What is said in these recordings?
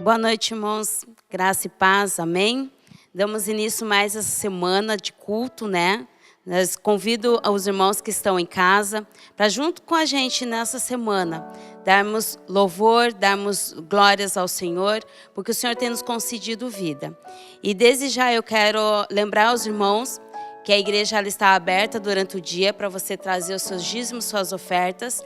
Boa noite, irmãos. Graça e paz, amém? Damos início mais essa semana de culto, né? Convido os irmãos que estão em casa para junto com a gente nessa semana darmos louvor, darmos glórias ao Senhor, porque o Senhor tem nos concedido vida. E desde já eu quero lembrar aos irmãos que a igreja ela está aberta durante o dia para você trazer os seus dízimos, suas ofertas.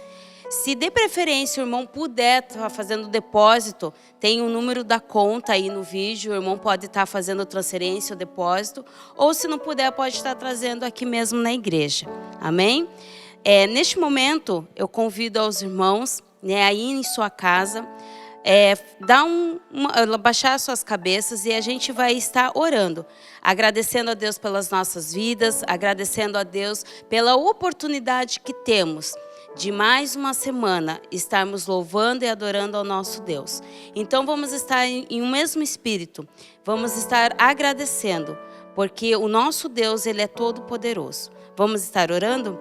Se de preferência o irmão puder estar fazendo depósito, tem o número da conta aí no vídeo, o irmão pode estar fazendo transferência ou depósito, ou se não puder pode estar trazendo aqui mesmo na igreja, amém? Neste momento eu convido aos irmãos, né, aí em sua casa, baixar suas cabeças e a gente vai estar orando, agradecendo a Deus pelas nossas vidas, agradecendo a Deus pela oportunidade que temos de mais uma semana estarmos louvando e adorando ao nosso Deus. Então vamos estar em um mesmo espírito, vamos estar agradecendo, porque o nosso Deus ele é todo poderoso. Vamos estar orando?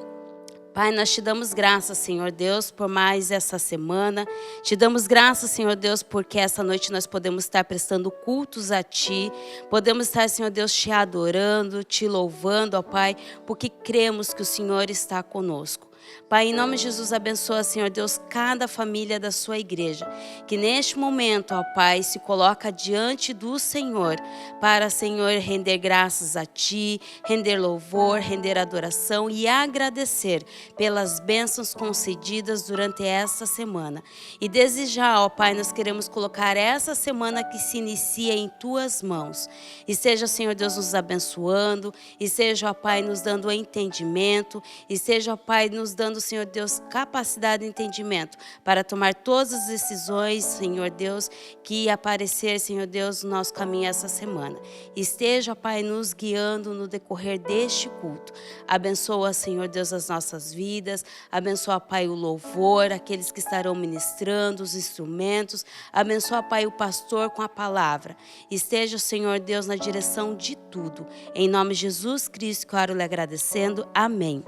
Pai, nós te damos graças, Senhor Deus, por mais essa semana. Te damos graças, Senhor Deus, porque essa noite nós podemos estar prestando cultos a Ti. Podemos estar, Senhor Deus, te adorando, te louvando, ó Pai, porque cremos que o Senhor está conosco. Pai, em nome de Jesus, abençoa, Senhor Deus, cada família da sua igreja, que neste momento, ó Pai, se coloca diante do Senhor, para, Senhor, render graças a Ti, render louvor, render adoração e agradecer pelas bênçãos concedidas durante essa semana. E desde já, ó Pai, nós queremos colocar essa semana que se inicia em Tuas mãos. E seja, Senhor Deus, nos abençoando, e seja, ó Pai, nos dando entendimento, e seja, ó Pai, nos dando, Senhor Deus, capacidade e entendimento para tomar todas as decisões, Senhor Deus, que aparecer, Senhor Deus, no nosso caminho essa semana. Esteja, Pai, nos guiando no decorrer deste culto. Abençoa, Senhor Deus, as nossas vidas. Abençoa, Pai, o louvor, aqueles que estarão ministrando, os instrumentos. Abençoa, Pai, o pastor com a palavra. Esteja, Senhor Deus, na direção de tudo. Em nome de Jesus Cristo, que eu oro lhe agradecendo. Amém.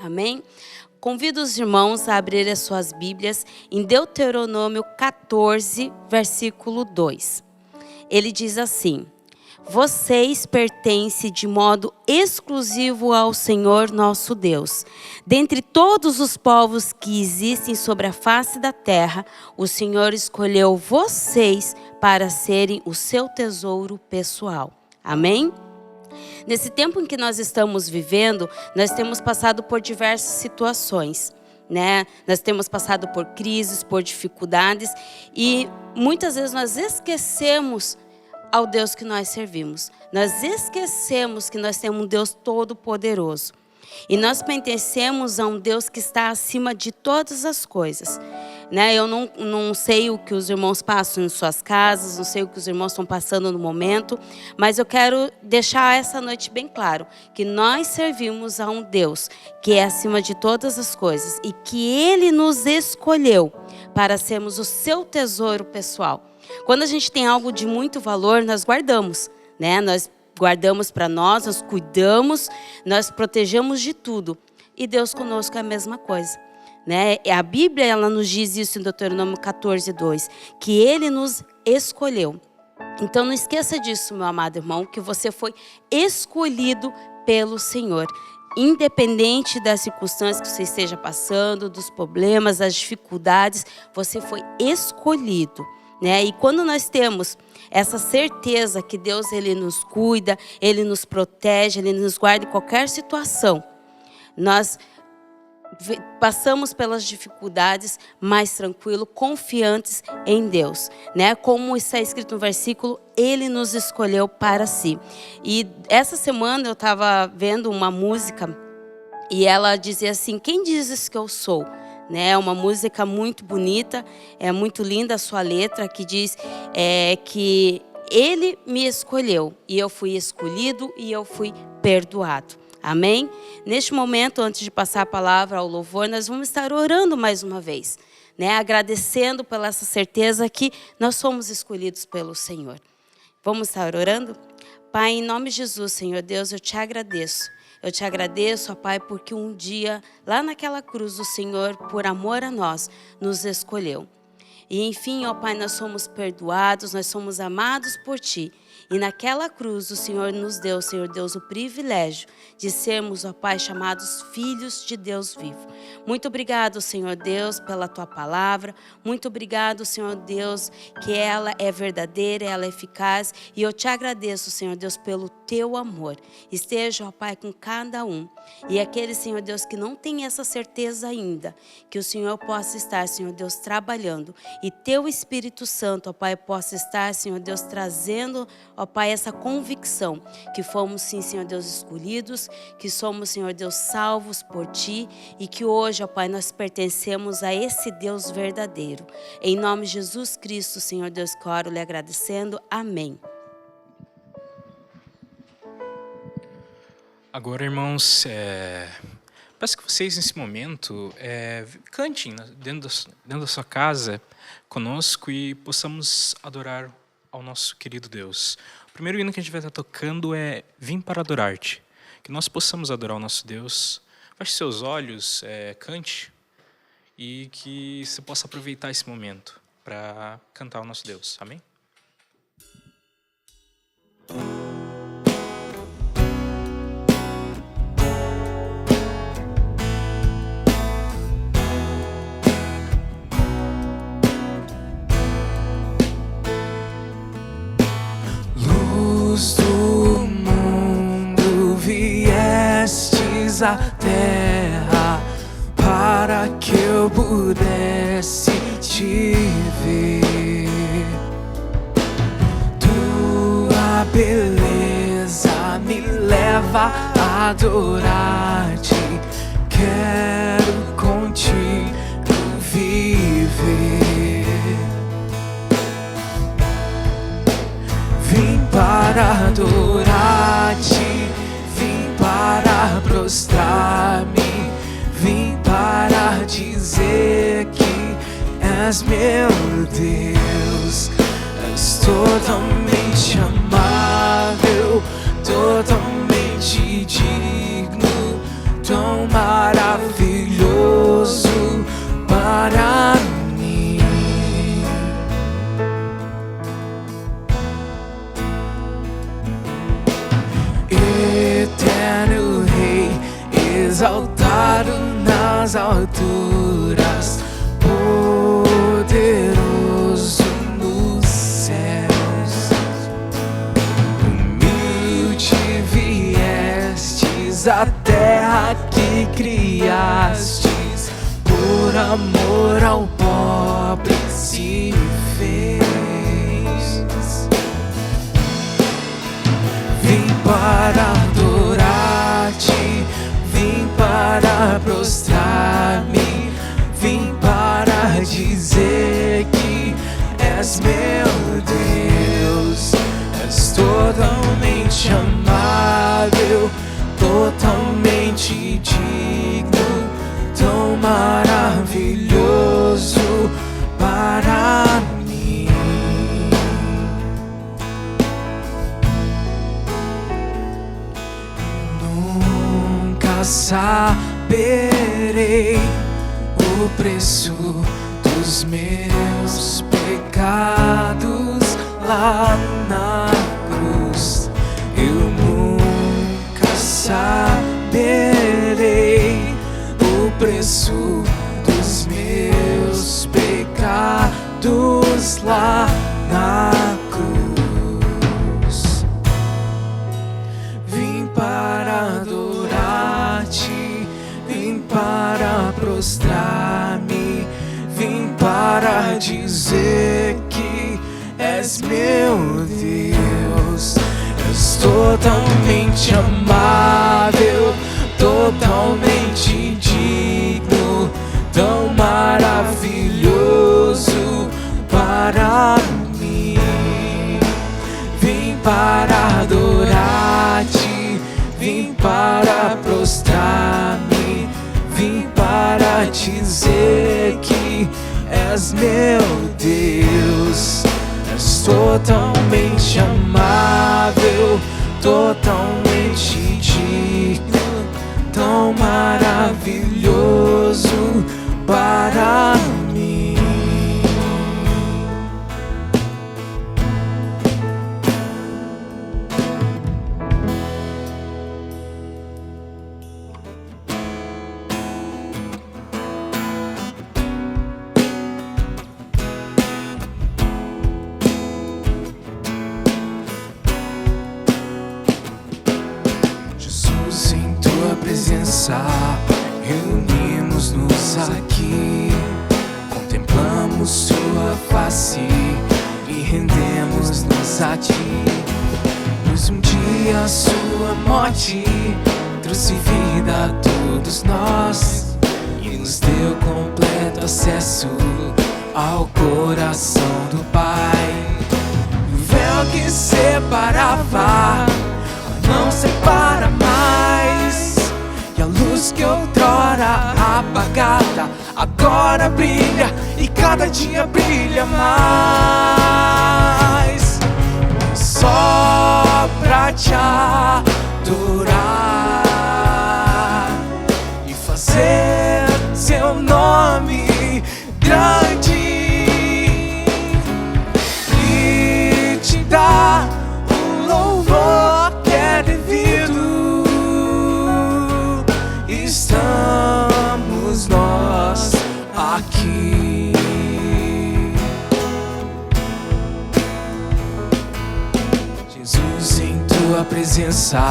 Amém? Convido os irmãos a abrir as suas Bíblias em Deuteronômio 14, versículo 2. Ele diz assim: vocês pertencem de modo exclusivo ao Senhor nosso Deus. Dentre todos os povos que existem sobre a face da terra, o Senhor escolheu vocês para serem o seu tesouro pessoal. Amém? Nesse tempo em que nós estamos vivendo, nós temos passado por diversas situações, né? Nós temos passado por crises, por dificuldades e muitas vezes nós esquecemos ao Deus que nós servimos. Nós esquecemos que nós temos um Deus todo-poderoso. E nós pertencemos a um Deus que está acima de todas as coisas. Né? Eu não sei o que os irmãos passam em suas casas, não sei o que os irmãos estão passando no momento, mas eu quero deixar essa noite bem claro, que nós servimos a um Deus que é acima de todas as coisas e que Ele nos escolheu para sermos o seu tesouro pessoal. Quando a gente tem algo de muito valor, nós guardamos, né? Nós guardamos para nós, nós cuidamos, nós protegemos de tudo. E Deus conosco é a mesma coisa. Né? A Bíblia ela nos diz isso em Deuteronômio 14, 2, que Ele nos escolheu. Então não esqueça disso, meu amado irmão, que você foi escolhido pelo Senhor. Independente das circunstâncias que você esteja passando, dos problemas, das dificuldades, você foi escolhido. Né? E quando nós temos essa certeza que Deus ele nos cuida, Ele nos protege, Ele nos guarda em qualquer situação, nós passamos pelas dificuldades mais tranquilo, confiantes em Deus, né? Como está escrito no versículo, Ele nos escolheu para si. E essa semana eu estava vendo uma música e ela dizia assim: quem dizes que eu sou? Né? Uma música muito bonita, é muito linda a sua letra, que diz que Ele me escolheu e eu fui escolhido e eu fui perdoado. Amém? Neste momento, antes de passar a palavra ao louvor, nós vamos estar orando mais uma vez, né? Agradecendo pela essa certeza que nós somos escolhidos pelo Senhor. Vamos estar orando? Pai, em nome de Jesus, Senhor Deus, eu te agradeço. Eu te agradeço, ó Pai, porque um dia, lá naquela cruz, o Senhor, por amor a nós, nos escolheu. E enfim, ó Pai, nós somos perdoados, nós somos amados por Ti. E naquela cruz o Senhor nos deu, Senhor Deus, o privilégio de sermos, ó Pai, chamados filhos de Deus vivo. Muito obrigado, Senhor Deus, pela Tua palavra. Muito obrigado, Senhor Deus, que ela é verdadeira, ela é eficaz. E eu Te agradeço, Senhor Deus, pelo Teu amor. Esteja, ó Pai, com cada um. E aquele, Senhor Deus, que não tem essa certeza ainda, que o Senhor possa estar, Senhor Deus, trabalhando. E Teu Espírito Santo, ó Pai, possa estar, Senhor Deus, trazendo, ó Pai, essa convicção que fomos, sim, Senhor Deus, escolhidos, que somos, Senhor Deus, salvos por Ti e que hoje, ó Pai, nós pertencemos a esse Deus verdadeiro. Em nome de Jesus Cristo, Senhor Deus, que eu oro lhe agradecendo. Amém. Agora, irmãos, peço que vocês, nesse momento, cantem dentro da sua casa conosco e possamos adorar ao nosso querido Deus. O primeiro hino que a gente vai estar tocando é Vim para Adorar-te. Que nós possamos adorar o nosso Deus. Feche seus olhos, cante, e que você possa aproveitar esse momento para cantar ao nosso Deus. Amém? Luz do mundo, viestes à terra para que eu pudesse te ver. Tua beleza me leva a adorar-te. Quero contigo viver. Vim para adorar-te, vim para prostrar-me, vim para dizer que és meu Deus. És totalmente amável, totalmente digno, tão maravilhoso para mim. Eterno Rei, exaltado nas alturas, poderoso nos céus. Humilde viestes à terra que criastes, por amor ao pobre se fez. Vim para adorar-te, vim para prostrar-me, vim para dizer que és meu Deus. És totalmente amável, totalmente digno, tão maravilhoso para mim. Nunca saberei o preço dos meus pecados lá na cruz. Eu nunca saberei o preço dos meus pecados lá na cruz. Vim para adorar-te, vim para prostrar-me, vim para dizer que és meu Deus. És totalmente amável, totalmente digno, tão maravilhoso para mim. Vim para adorar-te, vim para prostrar-me, vim para dizer que és meu Deus. És totalmente amável, totalmente digno, tão maravilhoso para mim. face e rendemos-nos a ti. Pois um dia a sua morte trouxe vida a todos nós e nos deu completo acesso ao coração do Pai. O véu que separava não separa mais, e a luz que outrora apagada agora brilha e cada dia brilha mais. Só pra te adorar e fazer seu nome grande e te dar um louvor que é devido. Estamos nós aqui. Jesus, em tua presença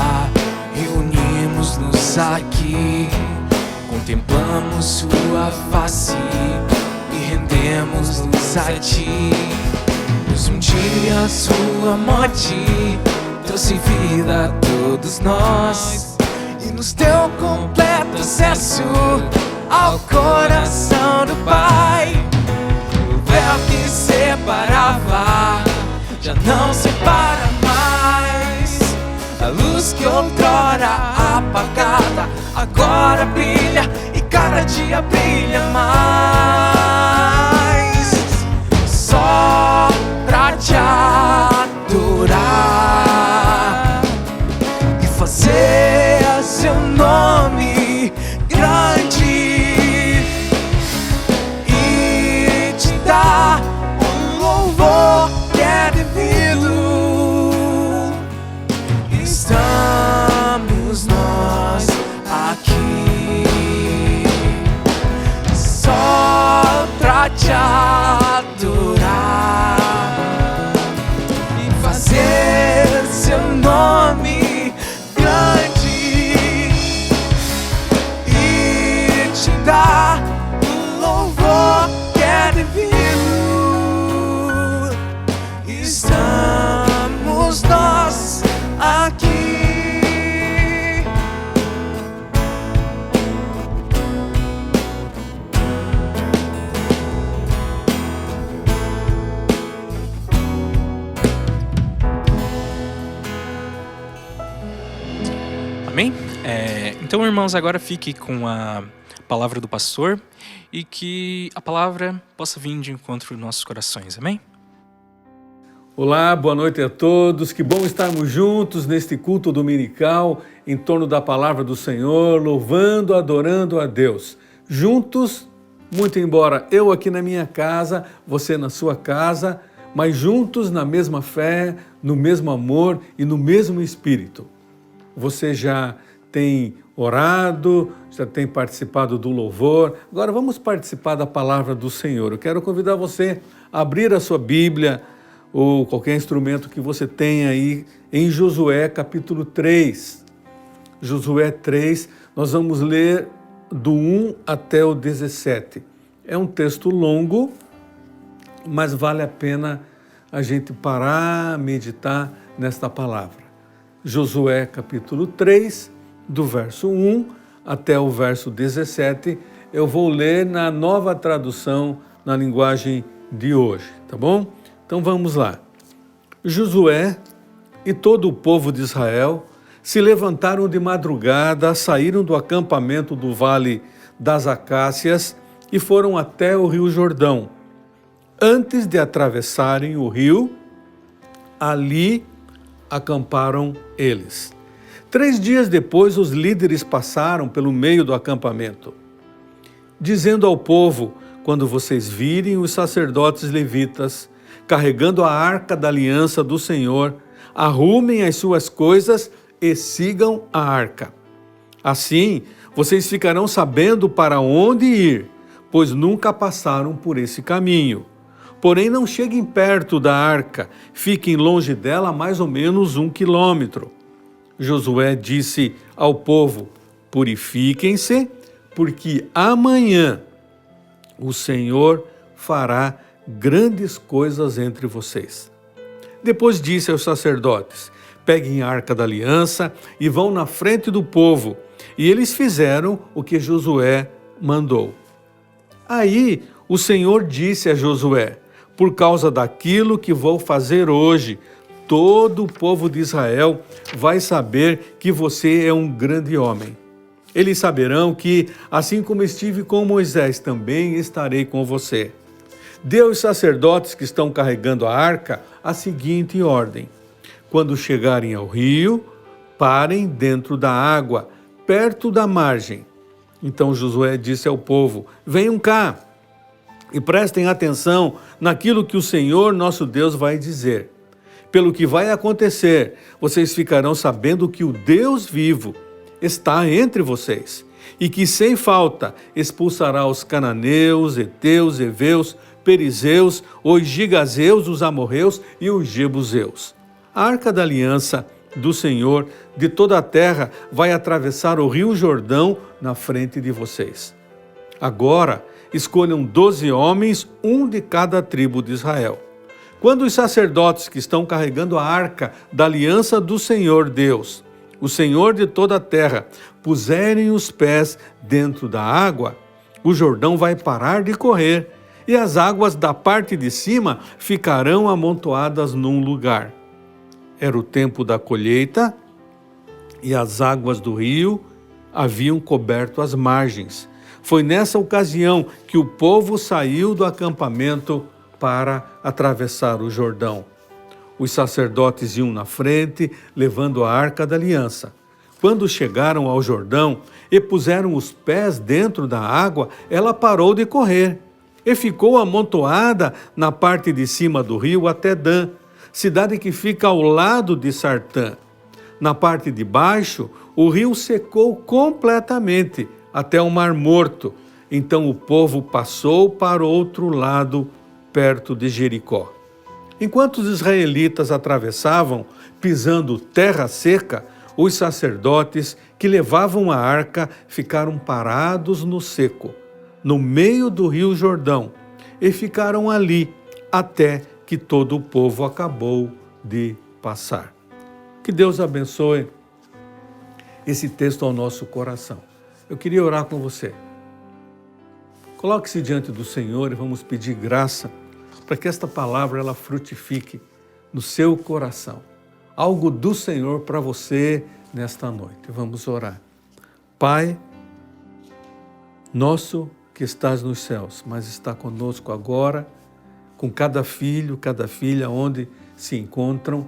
reunimos-nos aqui, contemplamos sua face e rendemos-nos a ti. Pois um dia a sua morte trouxe vida a todos nós e nos deu completo acesso ao coração do Pai. O véu que separava já não separa mais, a luz que outrora apagada agora brilha e cada dia brilha mais. Só pra te adorar e fazer seu nome grande e te dar um louvor que é devido. Estamos nós aqui só pra te adorar e fazer seu nome grande e te dar um louvor que é devido. Estamos nós aqui. Amém? Então, irmãos, agora fique com a palavra do pastor e que a palavra possa vir de encontro aos nossos corações. Amém? Olá, boa noite a todos. Que bom estarmos juntos neste culto dominical em torno da palavra do Senhor, louvando, adorando a Deus. Juntos, muito embora eu aqui na minha casa, você na sua casa, mas juntos na mesma fé, no mesmo amor e no mesmo espírito. Você já tem orado, já tem participado do louvor. Agora vamos participar da palavra do Senhor. Eu quero convidar você a abrir a sua Bíblia ou qualquer instrumento que você tenha aí em Josué capítulo 3. Josué 3, nós vamos ler do 1 até o 17. É um texto longo, mas vale a pena a gente parar, meditar nesta palavra. Josué capítulo 3, do verso 1 até o verso 17, eu vou ler na Nova Tradução, na linguagem de hoje, tá bom? Então vamos lá. Josué e todo o povo de Israel se levantaram de madrugada, saíram do acampamento do Vale das Acácias e foram até o Rio Jordão. Antes de atravessarem o rio, ali acamparam eles. 3 dias depois, os líderes passaram pelo meio do acampamento, dizendo ao povo: quando vocês virem os sacerdotes levitas carregando a arca da aliança do Senhor, arrumem as suas coisas e sigam a arca. Assim, vocês ficarão sabendo para onde ir, pois nunca passaram por esse caminho. Porém, não cheguem perto da arca, fiquem longe dela mais ou menos 1 quilômetro. Josué disse ao povo: purifiquem-se, porque amanhã o Senhor fará grandes coisas entre vocês. Depois disse aos sacerdotes: peguem a arca da aliança e vão na frente do povo. E eles fizeram o que Josué mandou. Aí o Senhor disse a Josué: por causa daquilo que vou fazer hoje, todo o povo de Israel vai saber que você é um grande homem. Eles saberão que, assim como estive com Moisés, também estarei com você. Dê aos sacerdotes que estão carregando a arca a seguinte ordem: quando chegarem ao rio, parem dentro da água, perto da margem. Então Josué disse ao povo: venham cá e prestem atenção naquilo que o Senhor nosso Deus vai dizer. Pelo que vai acontecer, vocês ficarão sabendo que o Deus vivo está entre vocês e que sem falta expulsará os cananeus, heteus, heveus, perizeus, os gigazeus, os amorreus e os jebuseus. A arca da aliança do Senhor de toda a terra vai atravessar o rio Jordão na frente de vocês. Agora, escolham 12 homens, um de cada tribo de Israel. Quando os sacerdotes que estão carregando a arca da aliança do Senhor Deus, o Senhor de toda a terra, puserem os pés dentro da água, o Jordão vai parar de correr e as águas da parte de cima ficarão amontoadas num lugar. Era o tempo da colheita e as águas do rio haviam coberto as margens. Foi nessa ocasião que o povo saiu do acampamento para atravessar o Jordão. Os sacerdotes iam na frente, levando a arca da aliança. Quando chegaram ao Jordão e puseram os pés dentro da água, ela parou de correr e ficou amontoada na parte de cima do rio até Dan, cidade que fica ao lado de Sartã. Na parte de baixo, o rio secou completamente até o Mar Morto. Então o povo passou para o outro lado, perto de Jericó. Enquanto os israelitas atravessavam, pisando terra seca, os sacerdotes que levavam a arca ficaram parados no seco, no meio do rio Jordão, e ficaram ali até que todo o povo acabou de passar. Que Deus abençoe esse texto ao nosso coração. Eu queria orar com você. Coloque-se diante do Senhor e vamos pedir graça para que esta palavra ela frutifique no seu coração. Algo do Senhor para você nesta noite. Vamos orar. Pai, nosso que estás nos céus, mas está conosco agora, com cada filho, cada filha, onde se encontram.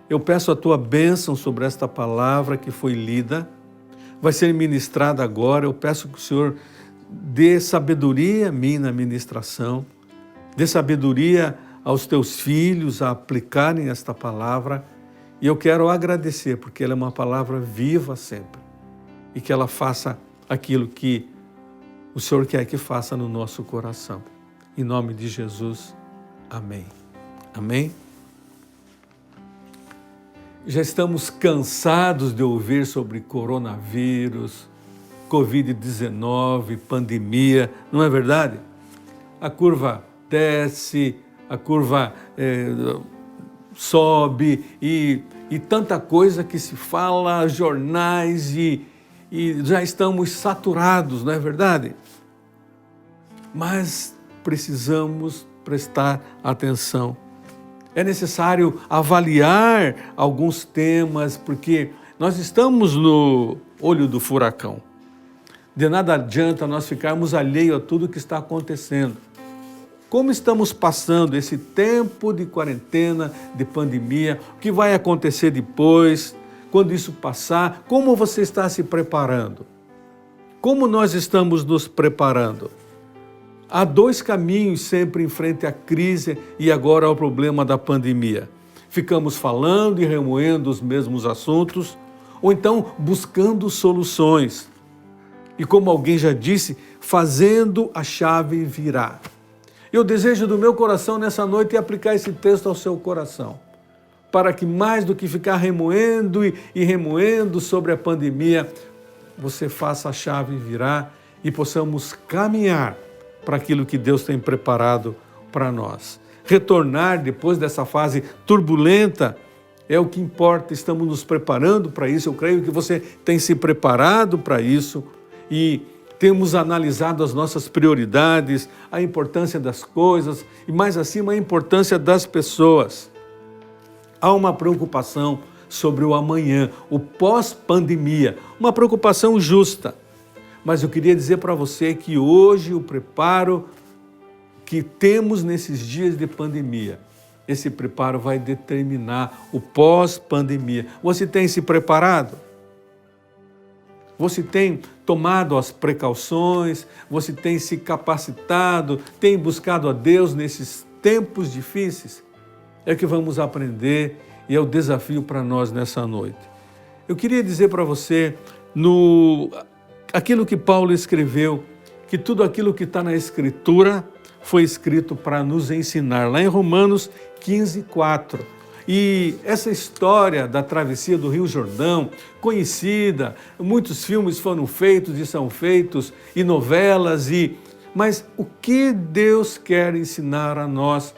Eu peço a tua bênção sobre esta palavra que foi lida, vai ser ministrada agora. Eu peço que o Senhor dê sabedoria a mim na ministração, dê sabedoria aos teus filhos a aplicarem esta palavra. E eu quero agradecer, porque ela é uma palavra viva sempre, e que ela faça aquilo que o Senhor quer que faça no nosso coração. Em nome de Jesus, amém. Amém? Já estamos cansados de ouvir sobre coronavírus, Covid-19, pandemia, não é verdade? A curva desce, a curva sobe e tanta coisa que se fala, jornais e já estamos saturados, não é verdade? Mas precisamos prestar atenção. É necessário avaliar alguns temas, porque nós estamos no olho do furacão. De nada adianta nós ficarmos alheios a tudo que está acontecendo. Como estamos passando esse tempo de quarentena, de pandemia, o que vai acontecer depois, quando isso passar, como você está se preparando? Como nós estamos nos preparando? Há dois caminhos sempre em frente à crise e agora ao problema da pandemia. Ficamos falando e remoendo os mesmos assuntos, ou então buscando soluções. E como alguém já disse, fazendo a chave virar. Eu desejo do meu coração nessa noite aplicar esse texto ao seu coração, para que mais do que ficar remoendo e remoendo sobre a pandemia, você faça a chave virar e possamos caminhar para aquilo que Deus tem preparado para nós. Retornar depois dessa fase turbulenta é o que importa, estamos nos preparando para isso. Eu creio que você tem se preparado para isso e temos analisado as nossas prioridades, a importância das coisas e, mais acima, a importância das pessoas. Há uma preocupação sobre o amanhã, o pós-pandemia, uma preocupação justa. Mas eu queria dizer para você que hoje o preparo que temos nesses dias de pandemia, esse preparo vai determinar o pós-pandemia. Você tem se preparado? Você tem tomado as precauções? Você tem se capacitado? Tem buscado a Deus nesses tempos difíceis? É o que vamos aprender e é o desafio para nós nessa noite. Eu queria dizer para você, aquilo que Paulo escreveu, que tudo aquilo que está na Escritura foi escrito para nos ensinar, lá em Romanos 15:4. E essa história da travessia do Rio Jordão, conhecida, muitos filmes foram feitos e são feitos, e novelas, mas o que Deus quer ensinar a nós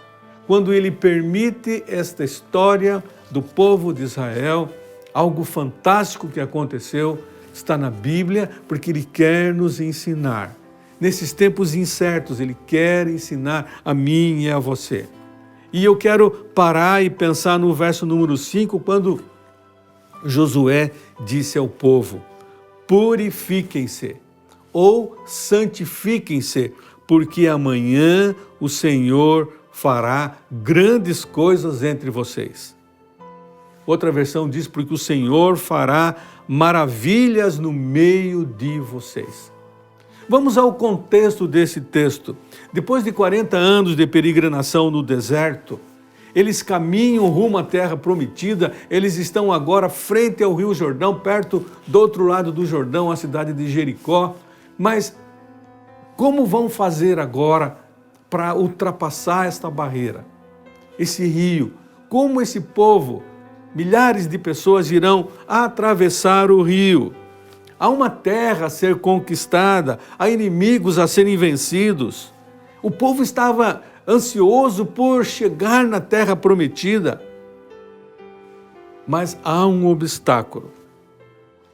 quando Ele permite esta história do povo de Israel, algo fantástico que aconteceu, está na Bíblia, porque Ele quer nos ensinar. Nesses tempos incertos, Ele quer ensinar a mim e a você. E eu quero parar e pensar no verso número 5, quando Josué disse ao povo: purifiquem-se ou santifiquem-se, porque amanhã o Senhor fará grandes coisas entre vocês. Outra versão diz: porque o Senhor fará maravilhas no meio de vocês. Vamos ao contexto desse texto. Depois de 40 anos de peregrinação no deserto, eles caminham rumo à terra prometida, eles estão agora frente ao Rio Jordão, perto do outro lado do Jordão, a cidade de Jericó. Mas como vão fazer agora para ultrapassar esta barreira, esse rio? Como esse povo, milhares de pessoas, irão atravessar o rio? Há uma terra a ser conquistada, há inimigos a serem vencidos. O povo estava ansioso por chegar na terra prometida. Mas há um obstáculo,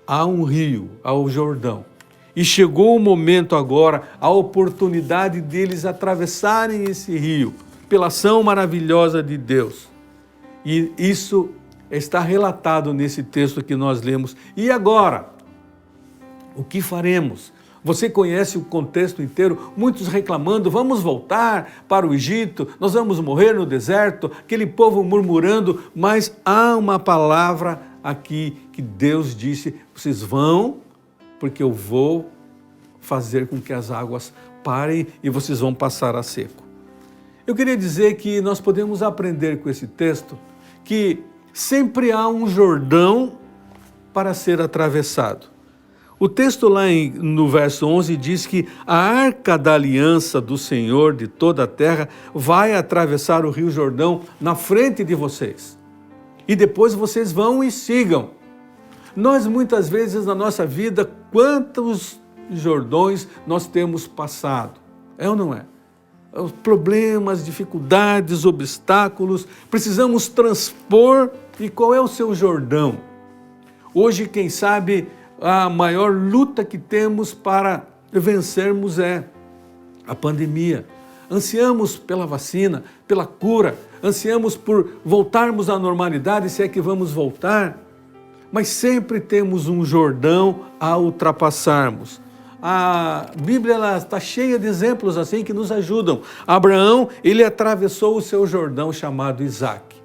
há um rio, há o Jordão. E chegou o momento agora, a oportunidade deles atravessarem esse rio, pela ação maravilhosa de Deus. E isso está relatado nesse texto que nós lemos. E agora? O que faremos? Você conhece o contexto inteiro, muitos reclamando: vamos voltar para o Egito, nós vamos morrer no deserto, aquele povo murmurando, mas há uma palavra aqui que Deus disse: vocês vão, porque eu vou fazer com que as águas parem e vocês vão passar a seco. Eu queria dizer que nós podemos aprender com esse texto que sempre há um Jordão para ser atravessado. O texto lá no verso 11 diz que a arca da aliança do Senhor de toda a terra vai atravessar o Rio Jordão na frente de vocês. E depois vocês vão e sigam. Nós muitas vezes na nossa vida, quantos Jordões nós temos passado? É ou não é? Os problemas, dificuldades, obstáculos, precisamos transpor. E qual é o seu Jordão? Hoje, quem sabe, a maior luta que temos para vencermos é a pandemia. Ansiamos pela vacina, pela cura, ansiamos por voltarmos à normalidade, se é que vamos voltar, mas sempre temos um Jordão a ultrapassarmos. A Bíblia está cheia de exemplos assim que nos ajudam. Abraão, ele atravessou o seu Jordão chamado Isaque.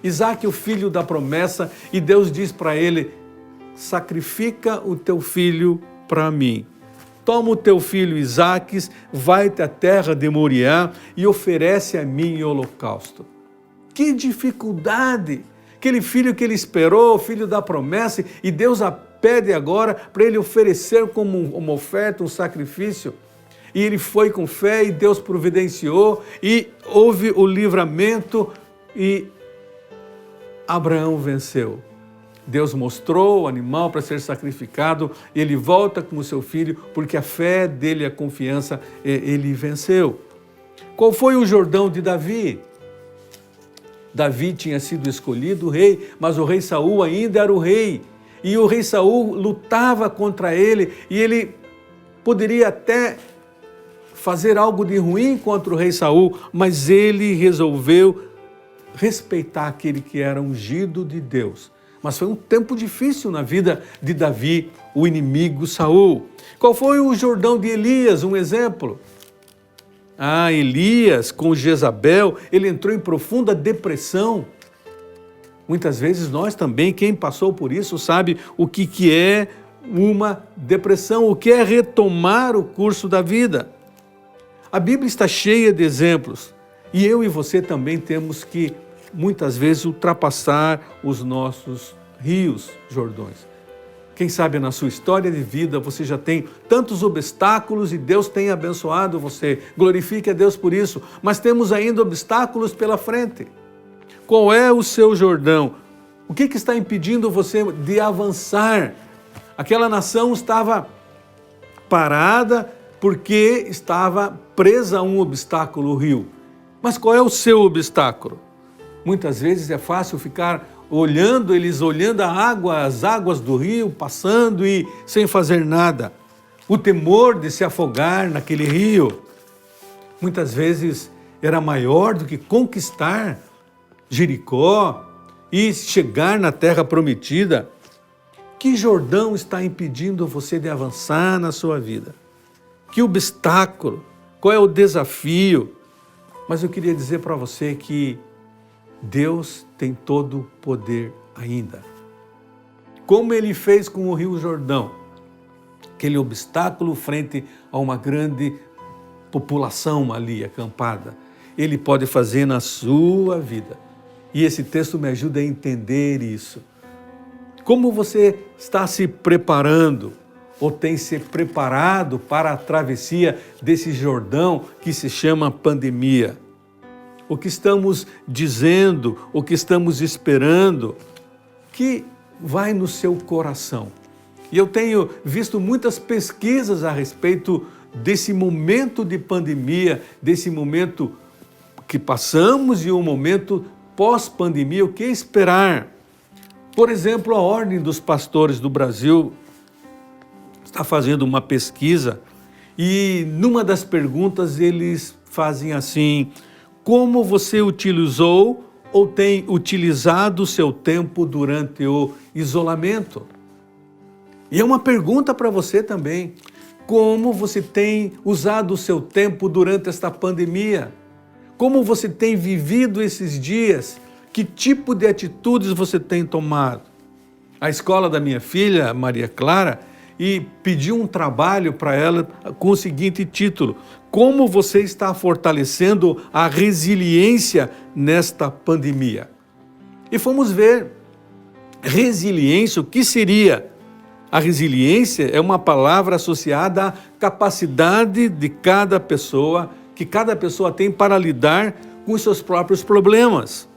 Isaque, o filho da promessa, e Deus diz para ele: sacrifica o teu filho para mim. Toma o teu filho Isaque, vai-te à terra de Moriá e oferece a mim em holocausto. Que dificuldade! Aquele filho que ele esperou, o filho da promessa, e Deus a pede agora para ele oferecer como uma oferta, um sacrifício. E ele foi com fé e Deus providenciou e houve o livramento e Abraão venceu. Deus mostrou o animal para ser sacrificado, ele volta com o seu filho, porque a fé dele, a confiança, ele venceu. Qual foi o Jordão de Davi? Davi tinha sido escolhido rei, mas o rei Saul ainda era o rei. E o rei Saul lutava contra ele, e ele poderia até fazer algo de ruim contra o rei Saul, mas ele resolveu respeitar aquele que era ungido de Deus. Mas foi um tempo difícil na vida de Davi, o inimigo Saul. Qual foi o Jordão de Elias? Um exemplo. Elias, com Jezabel, ele entrou em profunda depressão. Muitas vezes nós também, quem passou por isso, sabe o que é uma depressão, o que é retomar o curso da vida. A Bíblia está cheia de exemplos e eu e você também temos que, muitas vezes, ultrapassar os nossos rios, Jordões. Quem sabe na sua história de vida você já tem tantos obstáculos e Deus tem abençoado você. Glorifique a Deus por isso, mas temos ainda obstáculos pela frente. Qual é o seu Jordão? O que está impedindo você de avançar? Aquela nação estava parada porque estava presa a um obstáculo, o rio. Mas qual é o seu obstáculo? Muitas vezes é fácil ficar olhando a água, as águas do rio passando e sem fazer nada. O temor de se afogar naquele rio, muitas vezes era maior do que conquistar Jericó e chegar na terra prometida. Que Jordão está impedindo você de avançar na sua vida? Que obstáculo? Qual é o desafio? Mas eu queria dizer para você que Deus tem todo o poder ainda. Como Ele fez com o Rio Jordão, aquele obstáculo frente a uma grande população ali acampada, Ele pode fazer na sua vida. E esse texto me ajuda a entender isso. Como você está se preparando ou tem se preparado para a travessia desse Jordão que se chama pandemia? O que estamos dizendo, o que estamos esperando, que vai no seu coração. E eu tenho visto muitas pesquisas a respeito desse momento de pandemia, desse momento que passamos e um momento pós-pandemia, o que esperar? Por exemplo, a Ordem dos Pastores do Brasil está fazendo uma pesquisa e numa das perguntas eles fazem assim: como você utilizou ou tem utilizado o seu tempo durante o isolamento? E é uma pergunta para você também. Como você tem usado o seu tempo durante esta pandemia? Como você tem vivido esses dias? Que tipo de atitudes você tem tomado? A escola da minha filha, Maria Clara, e pediu um trabalho para ela com o seguinte título: como você está fortalecendo a resiliência nesta pandemia? E fomos ver resiliência, o que seria? A resiliência é uma palavra associada à capacidade de cada pessoa, que cada pessoa tem para lidar com os seus próprios problemas,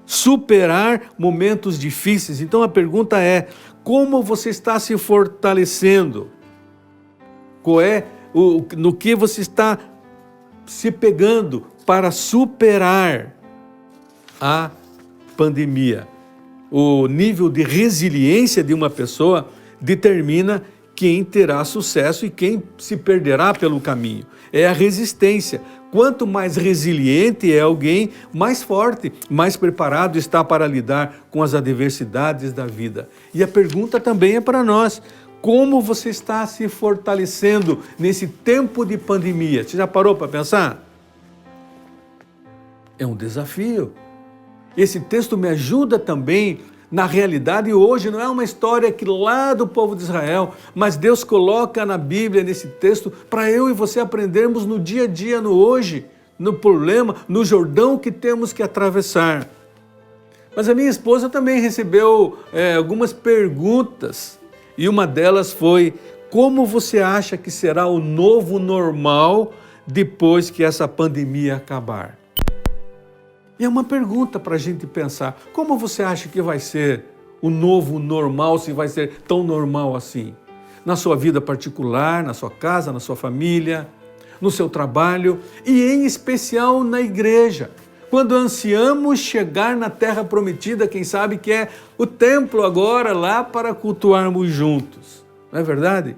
superar momentos difíceis. Então a pergunta é: como você está se fortalecendo? Qual é no que você está se pegando para superar a pandemia? O nível de resiliência de uma pessoa determina quem terá sucesso e quem se perderá pelo caminho. É a resistência. Quanto mais resiliente é alguém, mais forte, mais preparado está para lidar com as adversidades da vida. E a pergunta também é para nós: como você está se fortalecendo nesse tempo de pandemia? Você já parou para pensar? É um desafio. Esse texto me ajuda também na realidade. Hoje não é uma história que lá do povo de Israel, mas Deus coloca na Bíblia, nesse texto, para eu e você aprendermos no dia a dia, no hoje, no problema, no Jordão que temos que atravessar. Mas a minha esposa também recebeu algumas perguntas, e uma delas foi: como você acha que será o novo normal depois que essa pandemia acabar? E é uma pergunta para a gente pensar: como você acha que vai ser o novo normal, se vai ser tão normal assim? Na sua vida particular, na sua casa, na sua família, no seu trabalho e, em especial, na igreja. Quando ansiamos chegar na terra prometida, quem sabe que é o templo agora lá para cultuarmos juntos. Não é verdade?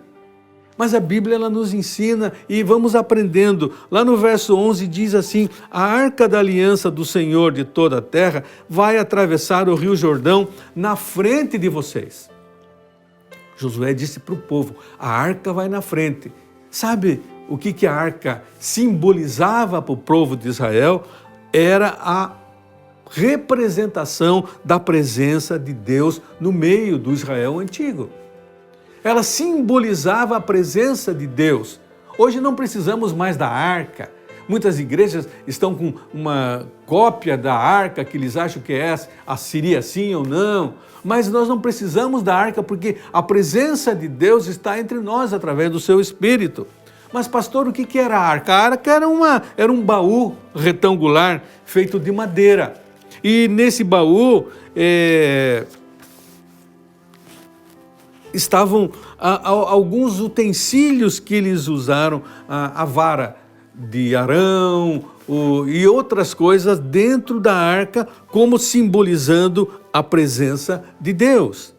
Mas a Bíblia ela nos ensina e vamos aprendendo. Lá no verso 11 diz assim: a arca da aliança do Senhor de toda a terra vai atravessar o rio Jordão na frente de vocês. Josué disse para o povo: a arca vai na frente. Sabe o que a arca simbolizava para o povo de Israel? Era a representação da presença de Deus no meio do Israel antigo. Ela simbolizava a presença de Deus. Hoje não precisamos mais da arca. Muitas igrejas estão com uma cópia da arca que eles acham que seria assim ou não. Mas nós não precisamos da arca porque a presença de Deus está entre nós através do seu Espírito. Mas pastor, o que era a arca? A arca era um baú retangular feito de madeira. E nesse baú estavam alguns utensílios que eles usaram, a vara de Arão e outras coisas dentro da arca, como simbolizando a presença de Deus.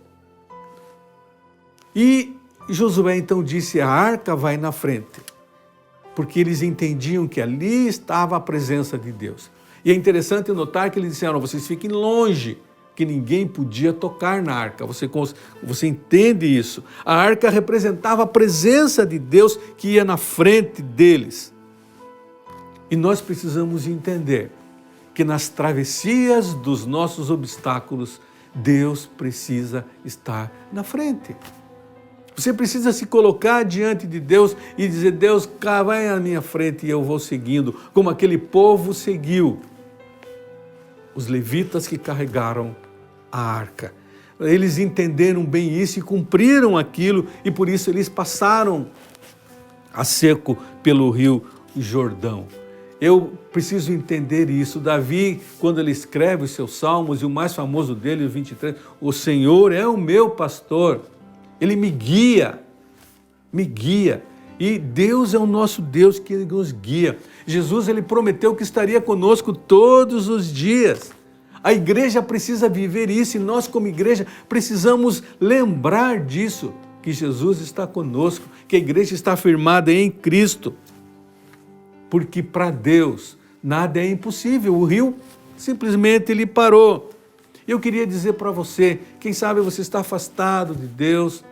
E Josué então disse: a arca vai na frente, porque eles entendiam que ali estava a presença de Deus. E é interessante notar que eles disseram: vocês fiquem longe, que ninguém podia tocar na arca. Você entende isso? A arca representava a presença de Deus que ia na frente deles. E nós precisamos entender que nas travessias dos nossos obstáculos, Deus precisa estar na frente. Você precisa se colocar diante de Deus e dizer: Deus, vai à minha frente e eu vou seguindo, como aquele povo seguiu. Os levitas que carregaram a arca. Eles entenderam bem isso e cumpriram aquilo, e por isso eles passaram a seco pelo rio Jordão. Eu preciso entender isso. Davi, quando ele escreve os seus salmos, e o mais famoso dele, o 23, o Senhor é o meu pastor, ele me guia, e Deus é o nosso Deus que nos guia. Jesus, ele prometeu que estaria conosco todos os dias. A igreja precisa viver isso, e nós como igreja precisamos lembrar disso, que Jesus está conosco, que a igreja está firmada em Cristo. Porque para Deus nada é impossível. O rio simplesmente ele parou. Eu queria dizer para você, quem sabe você está afastado de Deus,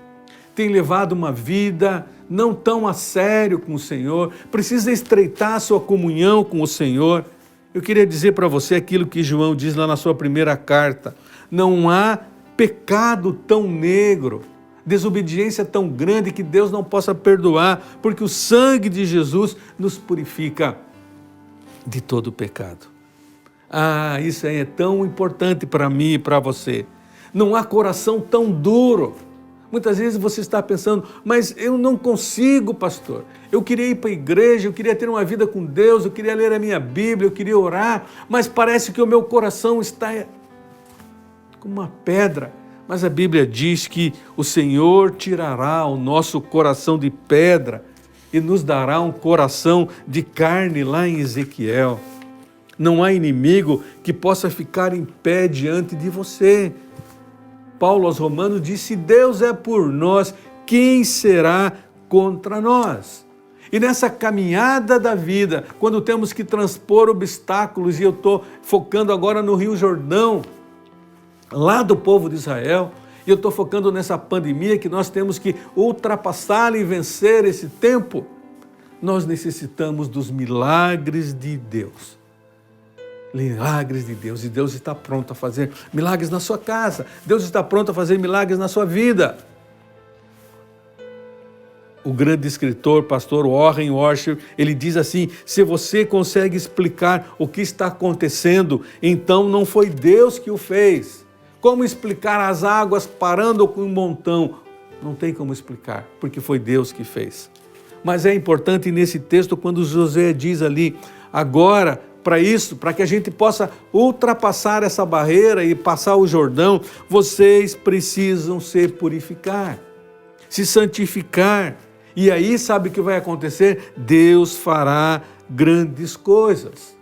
tem levado uma vida não tão a sério com o Senhor, precisa estreitar a sua comunhão com o Senhor. Eu queria dizer para você aquilo que João diz lá na sua primeira carta: não há pecado tão negro, desobediência tão grande que Deus não possa perdoar, porque o sangue de Jesus nos purifica de todo pecado. Isso aí é tão importante para mim e para você. Não há coração tão duro. Muitas vezes você está pensando: mas eu não consigo, pastor. Eu queria ir para a igreja, eu queria ter uma vida com Deus, eu queria ler a minha Bíblia, eu queria orar, mas parece que o meu coração está como uma pedra. Mas a Bíblia diz que o Senhor tirará o nosso coração de pedra e nos dará um coração de carne, lá em Ezequiel. Não há inimigo que possa ficar em pé diante de você. Paulo aos Romanos diz: se Deus é por nós, quem será contra nós? E nessa caminhada da vida, quando temos que transpor obstáculos, e eu estou focando agora no Rio Jordão, lá do povo de Israel, e eu estou focando nessa pandemia que nós temos que ultrapassar e vencer esse tempo, nós necessitamos dos milagres de Deus. Milagres de Deus, e Deus está pronto a fazer milagres na sua casa, Deus está pronto a fazer milagres na sua vida. O grande escritor, pastor Warren Wiersbe, ele diz assim: se você consegue explicar o que está acontecendo, então não foi Deus que o fez. Como explicar as águas parando com um montão? Não tem como explicar, porque foi Deus que fez. Mas é importante nesse texto, quando Josué diz ali: agora, para que a gente possa ultrapassar essa barreira e passar o Jordão, vocês precisam se purificar, se santificar. E aí, sabe o que vai acontecer? Deus fará grandes coisas,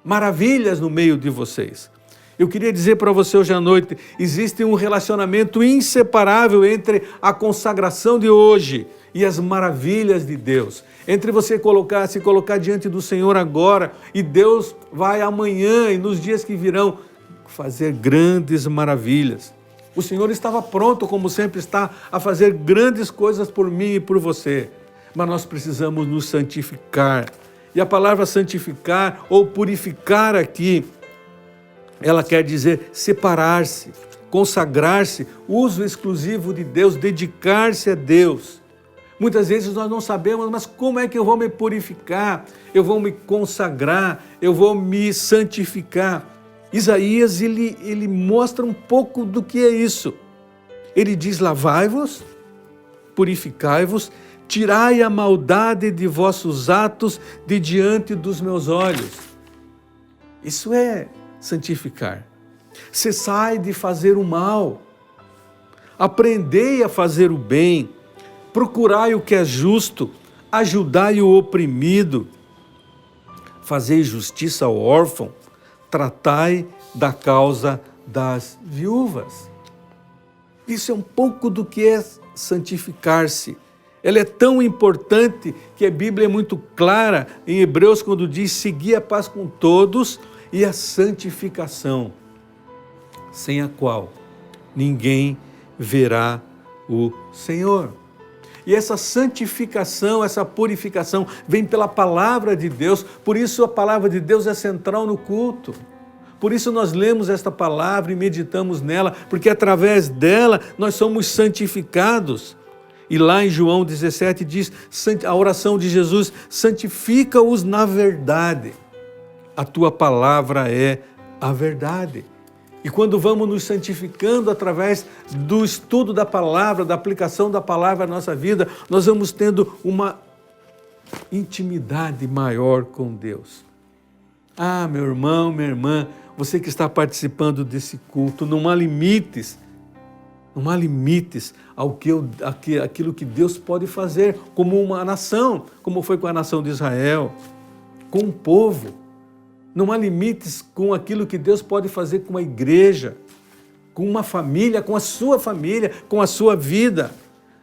maravilhas no meio de vocês. Eu queria dizer para você hoje à noite, existe um relacionamento inseparável entre a consagração de hoje e as maravilhas de Deus. Entre você se colocar diante do Senhor agora e Deus vai amanhã e nos dias que virão fazer grandes maravilhas. O Senhor estava pronto, como sempre está, a fazer grandes coisas por mim e por você. Mas nós precisamos nos santificar. E a palavra santificar ou purificar aqui, ela quer dizer separar-se, consagrar-se, uso exclusivo de Deus, dedicar-se a Deus. Muitas vezes nós não sabemos, mas como é que eu vou me purificar? Eu vou me consagrar, eu vou me santificar. Isaías, ele mostra um pouco do que é isso. Ele diz, lavai-vos, purificai-vos, tirai a maldade de vossos atos de diante dos meus olhos. Isso é santificar. Cessai de fazer o mal, aprendei a fazer o bem, procurai o que é justo, ajudai o oprimido, fazei justiça ao órfão, tratai da causa das viúvas. Isso é um pouco do que é santificar-se. Ela é tão importante que a Bíblia é muito clara em Hebreus quando diz, segui a paz com todos e a santificação, sem a qual ninguém verá o Senhor. E essa santificação, essa purificação vem pela palavra de Deus, por isso a palavra de Deus é central no culto. Por isso nós lemos esta palavra e meditamos nela, porque através dela nós somos santificados. E lá em João 17 diz, a oração de Jesus, santifica-os na verdade. A tua palavra é a verdade. E quando vamos nos santificando através do estudo da palavra, da aplicação da palavra na nossa vida, nós vamos tendo uma intimidade maior com Deus. Ah, meu irmão, minha irmã, você que está participando desse culto, não há limites àquilo que Deus pode fazer como uma nação, como foi com a nação de Israel, com o povo. Não há limites com aquilo que Deus pode fazer com a igreja, com uma família, com a sua vida.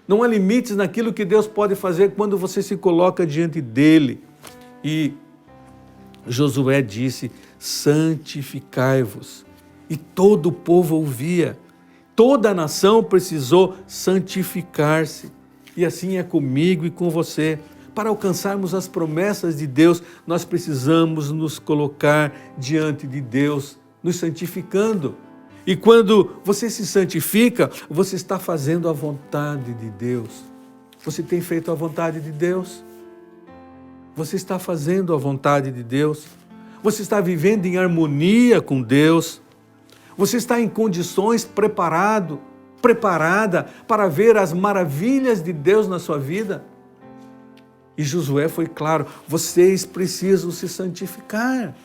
Não há limites naquilo que Deus pode fazer quando você se coloca diante dele. E Josué disse, santificai-vos. E todo o povo ouvia. Toda a nação precisou santificar-se. E assim é comigo e com você. Para alcançarmos as promessas de Deus, nós precisamos nos colocar diante de Deus, nos santificando. E quando você se santifica, você está fazendo a vontade de Deus. Você tem feito a vontade de Deus? Você está fazendo a vontade de Deus? Você está vivendo em harmonia com Deus? Você está em condições preparada para ver as maravilhas de Deus na sua vida? E Josué foi claro, vocês precisam se santificar.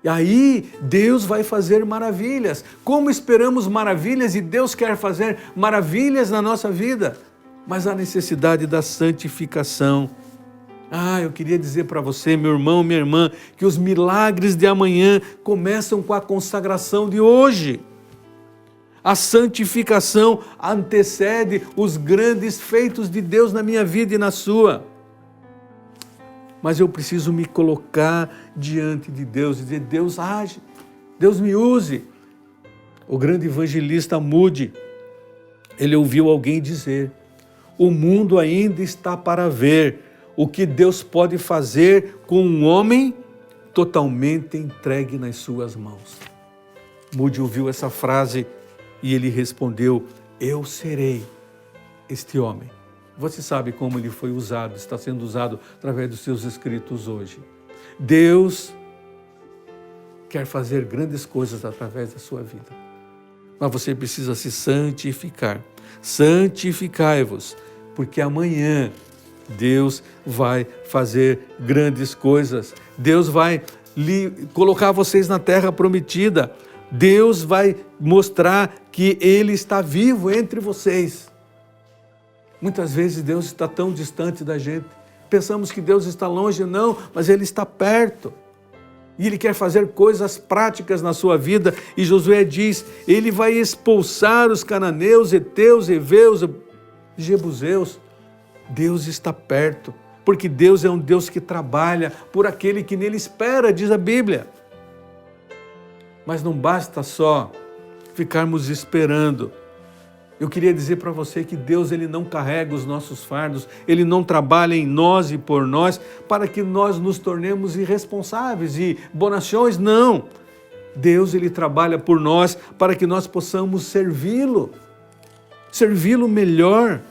E aí Deus vai fazer maravilhas. Como esperamos maravilhas e Deus quer fazer maravilhas na nossa vida? Mas há necessidade da santificação. Eu queria dizer para você, meu irmão, minha irmã, que os milagres de amanhã começam com a consagração de hoje. A santificação antecede os grandes feitos de Deus na minha vida e na sua. Mas eu preciso me colocar diante de Deus e dizer, Deus age, Deus me use. O grande evangelista Moody, ele ouviu alguém dizer, o mundo ainda está para ver o que Deus pode fazer com um homem totalmente entregue nas suas mãos. Moody ouviu essa frase e ele respondeu, eu serei este homem. Você sabe como ele foi usado, está sendo usado através dos seus escritos hoje. Deus quer fazer grandes coisas através da sua vida. Mas você precisa se santificar. Santificai-vos, porque amanhã Deus vai fazer grandes coisas. Deus vai colocar vocês na terra prometida. Deus vai mostrar que Ele está vivo entre vocês. Muitas vezes Deus está tão distante da gente. Pensamos que Deus está longe, não, mas Ele está perto. E Ele quer fazer coisas práticas na sua vida. E Josué diz, Ele vai expulsar os cananeus, heteus, heveus, jebuseus. Deus está perto, porque Deus é um Deus que trabalha por aquele que nele espera, diz a Bíblia. Mas não basta só ficarmos esperando. Eu queria dizer para você que Deus ele não carrega os nossos fardos, Ele não trabalha em nós e por nós para que nós nos tornemos irresponsáveis e bonachões, não. Deus ele trabalha por nós para que nós possamos servi-lo melhor.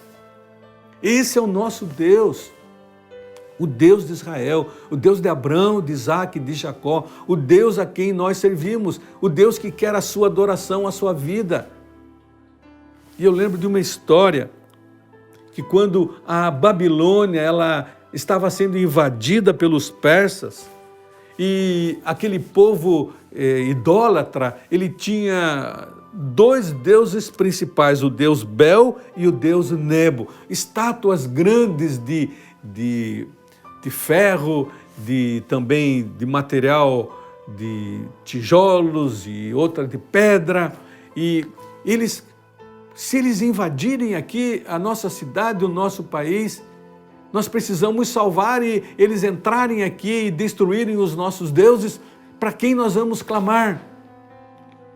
Esse é o nosso Deus, o Deus de Israel, o Deus de Abraão, de Isaac, de Jacó, o Deus a quem nós servimos, o Deus que quer a sua adoração, a sua vida. E eu lembro de uma história que quando a Babilônia ela estava sendo invadida pelos persas e aquele povo idólatra, ele tinha dois deuses principais, o deus Bel e o deus Nebo, estátuas grandes de ferro, também de material de tijolos e outra de pedra, e se eles invadirem aqui a nossa cidade, o nosso país, nós precisamos salvar e eles entrarem aqui e destruírem os nossos deuses, para quem nós vamos clamar?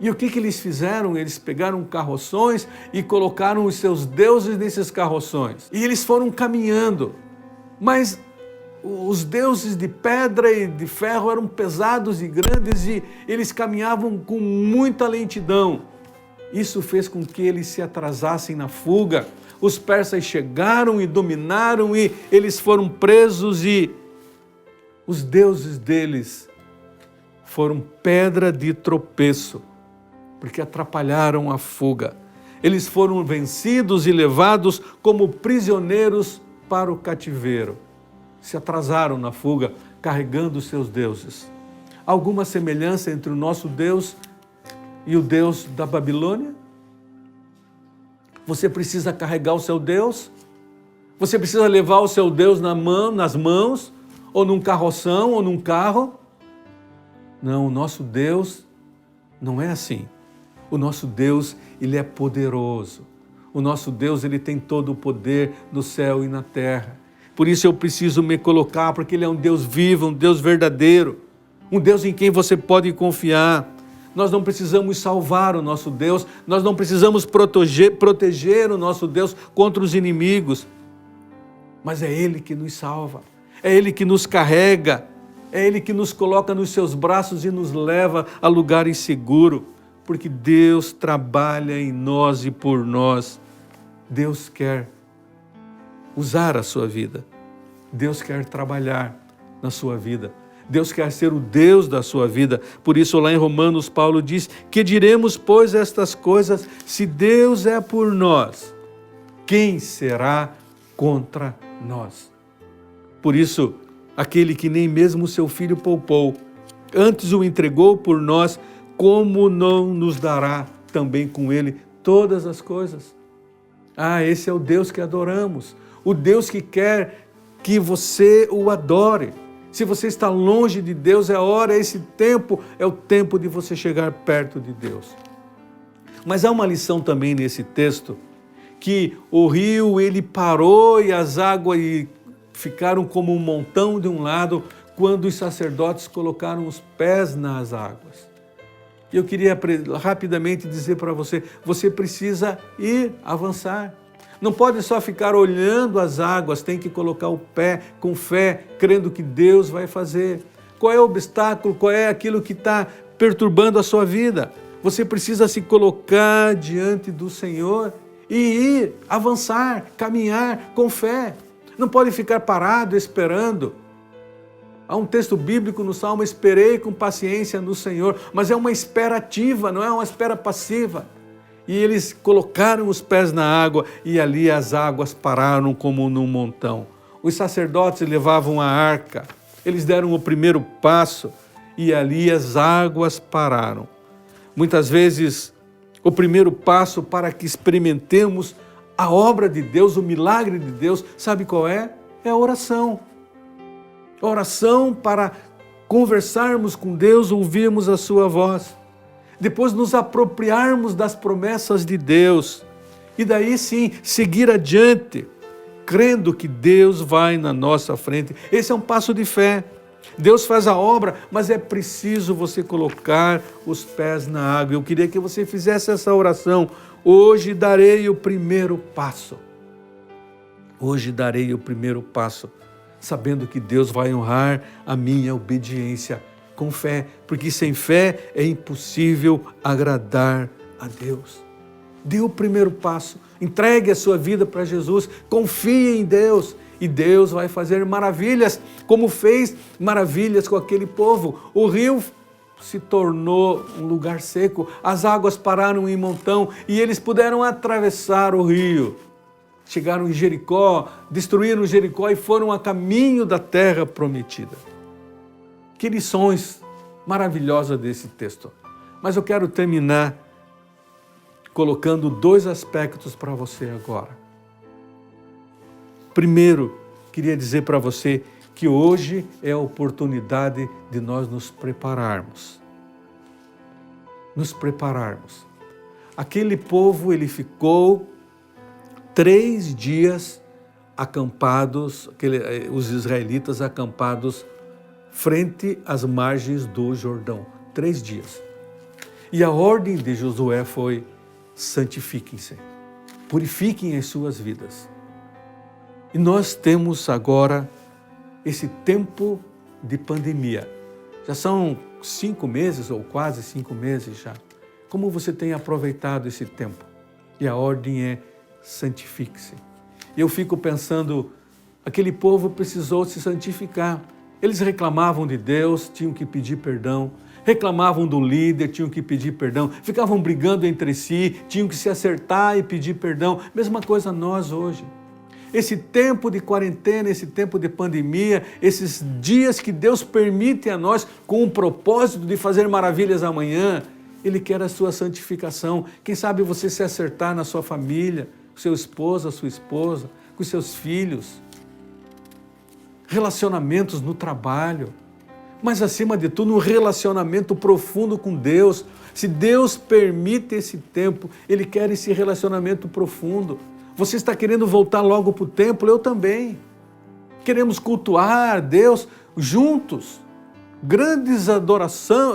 E o que eles fizeram? Eles pegaram carroções e colocaram os seus deuses nesses carroções. E eles foram caminhando, mas os deuses de pedra e de ferro eram pesados e grandes e eles caminhavam com muita lentidão. Isso fez com que eles se atrasassem na fuga. Os persas chegaram e dominaram e eles foram presos e os deuses deles foram pedra de tropeço, porque atrapalharam a fuga. Eles foram vencidos e levados como prisioneiros para o cativeiro. Se atrasaram na fuga, carregando os seus deuses. Alguma semelhança entre o nosso Deus e o Deus da Babilônia? Você precisa carregar o seu Deus? Você precisa levar o seu Deus nas mãos? Ou num carroção, ou num carro? Não, o nosso Deus não é assim. O nosso Deus, Ele é poderoso. O nosso Deus, Ele tem todo o poder no céu e na terra. Por isso eu preciso me colocar, porque Ele é um Deus vivo, um Deus verdadeiro. Um Deus em quem você pode confiar. Nós não precisamos salvar o nosso Deus, nós não precisamos proteger o nosso Deus contra os inimigos. Mas é Ele que nos salva, é Ele que nos carrega, é Ele que nos coloca nos seus braços e nos leva a lugares seguros, porque Deus trabalha em nós e por nós. Deus quer usar a sua vida, Deus quer trabalhar na sua vida. Deus quer ser o Deus da sua vida. Por isso lá em Romanos, Paulo diz, que diremos, pois, estas coisas, se Deus é por nós, quem será contra nós? Por isso, aquele que nem mesmo seu filho poupou, antes o entregou por nós, como não nos dará também com ele todas as coisas? Ah, esse é o Deus que adoramos, o Deus que quer que você o adore. Se você está longe de Deus, esse tempo é o tempo de você chegar perto de Deus. Mas há uma lição também nesse texto, que o rio ele parou e as águas ficaram como um montão de um lado, quando os sacerdotes colocaram os pés nas águas. Eu queria rapidamente dizer para você, você precisa avançar. Não pode só ficar olhando as águas, tem que colocar o pé com fé, crendo que Deus vai fazer. Qual é o obstáculo, qual é aquilo que está perturbando a sua vida? Você precisa se colocar diante do Senhor e avançar, caminhar com fé. Não pode ficar parado esperando. Há um texto bíblico no Salmo, esperei com paciência no Senhor, mas é uma espera ativa, não é uma espera passiva. E eles colocaram os pés na água e ali as águas pararam como num montão. Os sacerdotes levavam a arca, eles deram o primeiro passo e ali as águas pararam. Muitas vezes, o primeiro passo para que experimentemos A obra de Deus, o milagre de Deus, sabe qual é? É a oração. A oração para conversarmos com Deus, ouvirmos a sua voz. Depois nos apropriarmos das promessas de Deus. E daí sim, seguir adiante, crendo que Deus vai na nossa frente. Esse é um passo de fé. Deus faz a obra, mas é preciso você colocar os pés na água. Eu queria que você fizesse essa oração. Hoje darei o primeiro passo. Hoje darei o primeiro passo, sabendo que Deus vai honrar a minha obediência com fé, porque sem fé é impossível agradar a Deus. Dê o primeiro passo, entregue a sua vida para Jesus, confie em Deus e Deus vai fazer maravilhas, como fez maravilhas com aquele povo. O rio se tornou um lugar seco, as águas pararam em montão e eles puderam atravessar o rio. Chegaram em Jericó, destruíram Jericó e foram a caminho da terra prometida. Que lições maravilhosas desse texto. Mas eu quero terminar colocando 2 aspectos para você agora. Primeiro, queria dizer para você que hoje é a oportunidade de nós nos prepararmos. Nos prepararmos. Aquele povo, ele ficou 3 dias acampados, os israelitas acampados frente às margens do Jordão. 3 dias. E a ordem de Josué foi: santifiquem-se, purifiquem as suas vidas. E nós temos agora esse tempo de pandemia. Já são 5 meses, ou quase 5 meses já. Como você tem aproveitado esse tempo? E a ordem é: santifique-se. Eu fico pensando, aquele povo precisou se santificar. Eles reclamavam de Deus, tinham que pedir perdão. Reclamavam do líder, tinham que pedir perdão. Ficavam brigando entre si, tinham que se acertar e pedir perdão. Mesma coisa nós hoje. Esse tempo de quarentena, esse tempo de pandemia, esses dias que Deus permite a nós com o propósito de fazer maravilhas amanhã, Ele quer a sua santificação. Quem sabe você se acertar na sua família, com seu esposo, a sua esposa, com seus filhos, relacionamentos no trabalho, mas acima de tudo um relacionamento profundo com Deus. Se Deus permite esse tempo, Ele quer esse relacionamento profundo. Você está querendo voltar logo para o templo? Eu também. Queremos cultuar Deus juntos. Grandes adoração,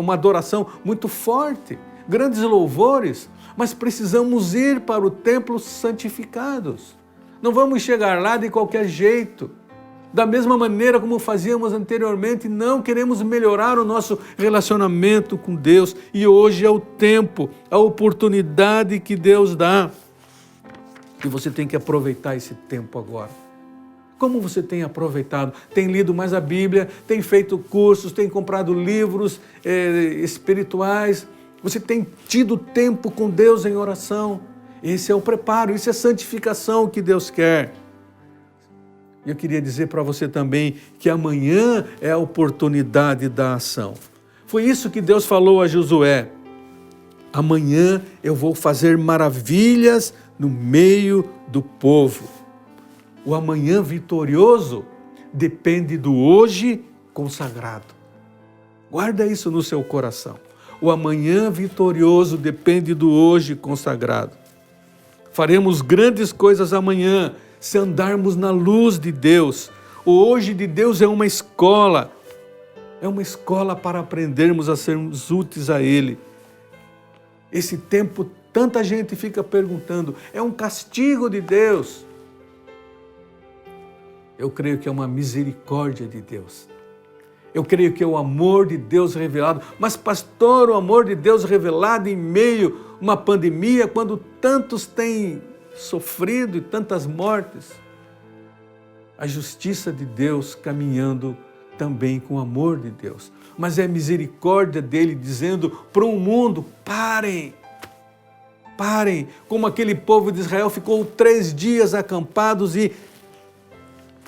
uma adoração muito forte, grandes louvores, mas precisamos ir para o templo santificados. Não vamos chegar lá de qualquer jeito, da mesma maneira como fazíamos anteriormente. Não, queremos melhorar o nosso relacionamento com Deus e hoje é o tempo, a oportunidade que Deus dá. E você tem que aproveitar esse tempo agora. Como você tem aproveitado? Tem lido mais a Bíblia, tem feito cursos, tem comprado livros espirituais. Você tem tido tempo com Deus em oração. Esse é o preparo, isso é santificação que Deus quer. Eu queria dizer para você também que amanhã é a oportunidade da ação. Foi isso que Deus falou a Josué. Amanhã eu vou fazer maravilhas no meio do povo. O amanhã vitorioso depende do hoje consagrado. Guarda isso no seu coração. O amanhã vitorioso depende do hoje consagrado. Faremos grandes coisas amanhã se andarmos na luz de Deus. O hoje de Deus é uma escola. É uma escola para aprendermos a sermos úteis a Ele. Esse tempo, tanta gente fica perguntando, é um castigo de Deus? Eu creio que é uma misericórdia de Deus. Eu creio que é o amor de Deus revelado. Mas, pastor, o amor de Deus revelado em meio a uma pandemia, quando tantos têm sofrido e tantas mortes. A justiça de Deus caminhando também com o amor de Deus. Mas é a misericórdia dele dizendo para o mundo, parem. Parem, como aquele povo de Israel ficou 3 dias acampados e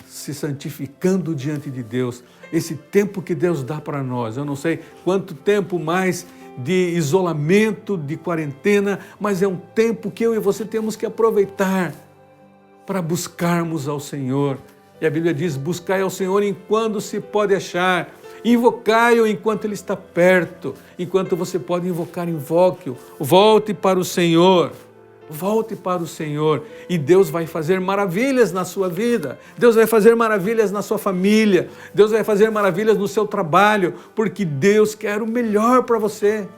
se santificando diante de Deus. Esse tempo que Deus dá para nós, eu não sei quanto tempo mais de isolamento, de quarentena, mas é um tempo que eu e você temos que aproveitar para buscarmos ao Senhor. E a Bíblia diz, buscai ao Senhor enquanto se pode achar, invocai-o enquanto Ele está perto, enquanto você pode invocar, invoque-o. Volte para o Senhor. Volte para o Senhor e Deus vai fazer maravilhas na sua vida. Deus vai fazer maravilhas na sua família. Deus vai fazer maravilhas no seu trabalho, porque Deus quer o melhor para você.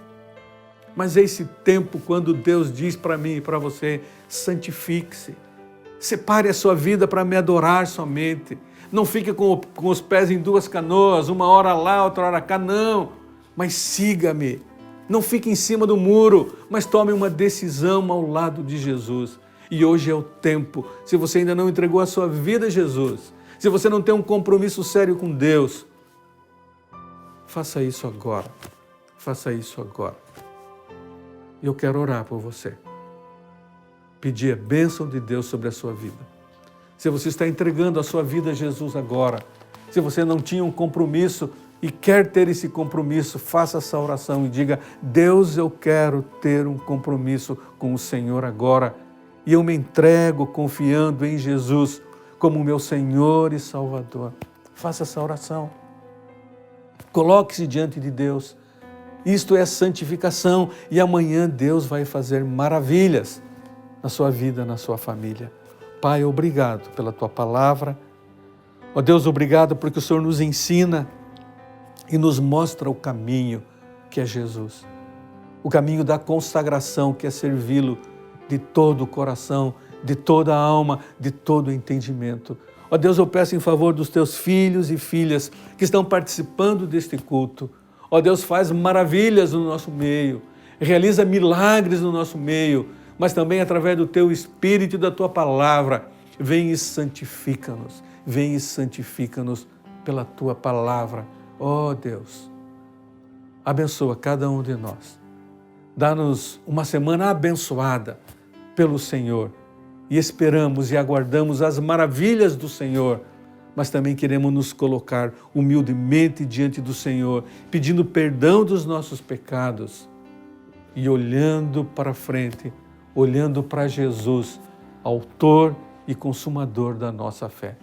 Mas é esse tempo quando Deus diz para mim e para você, santifique-se. Separe a sua vida para me adorar somente. Não fique com os pés em duas canoas, uma hora lá, outra hora cá, não. Mas siga-me. Não fique em cima do muro, mas tome uma decisão ao lado de Jesus. E hoje é o tempo. Se você ainda não entregou a sua vida a Jesus, se você não tem um compromisso sério com Deus, faça isso agora. Faça isso agora. E eu quero orar por você. Pedir a bênção de Deus sobre a sua vida. Se você está entregando a sua vida a Jesus agora, se você não tinha um compromisso e quer ter esse compromisso, faça essa oração e diga, Deus, eu quero ter um compromisso com o Senhor agora e eu me entrego confiando em Jesus como meu Senhor e Salvador. Faça essa oração. Coloque-se diante de Deus. Isto é santificação e amanhã Deus vai fazer maravilhas na sua vida, na sua família. Pai, obrigado pela Tua palavra. Ó Deus, obrigado porque o Senhor nos ensina e nos mostra o caminho que é Jesus. O caminho da consagração, que é servi-lo de todo o coração, de toda a alma, de todo o entendimento. Ó Deus, eu peço em favor dos Teus filhos e filhas que estão participando deste culto. Ó Deus, faz maravilhas no nosso meio, realiza milagres no nosso meio, mas também através do Teu Espírito e da Tua palavra, vem e santifica-nos, pela Tua palavra. Ó Deus, abençoa cada um de nós. Dá-nos uma semana abençoada pelo Senhor e esperamos e aguardamos as maravilhas do Senhor, mas também queremos nos colocar humildemente diante do Senhor, pedindo perdão dos nossos pecados e olhando para frente, olhando para Jesus, autor e consumador da nossa fé.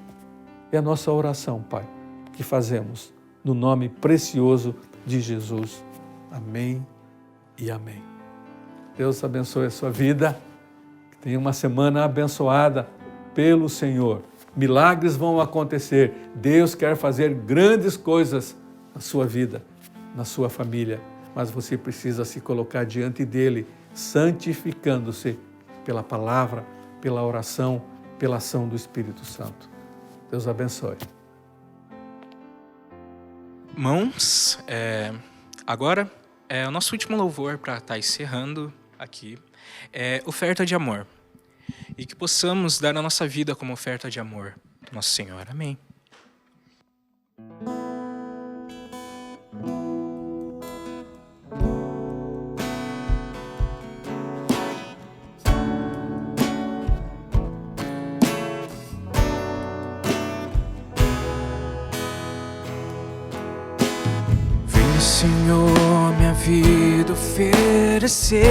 É a nossa oração, Pai, que fazemos no nome precioso de Jesus. Amém e amém. Deus abençoe a sua vida. Tenha uma semana abençoada pelo Senhor. Milagres vão acontecer. Deus quer fazer grandes coisas na sua vida, na sua família. Mas você precisa se colocar diante dEle, santificando-se pela palavra, pela oração, pela ação do Espírito Santo. Deus abençoe. Irmãos, agora o nosso último louvor para estar encerrando aqui é oferta de amor. E que possamos dar a nossa vida como oferta de amor. Nosso Senhor. Amém. Vem, Senhor, minha vida oferecer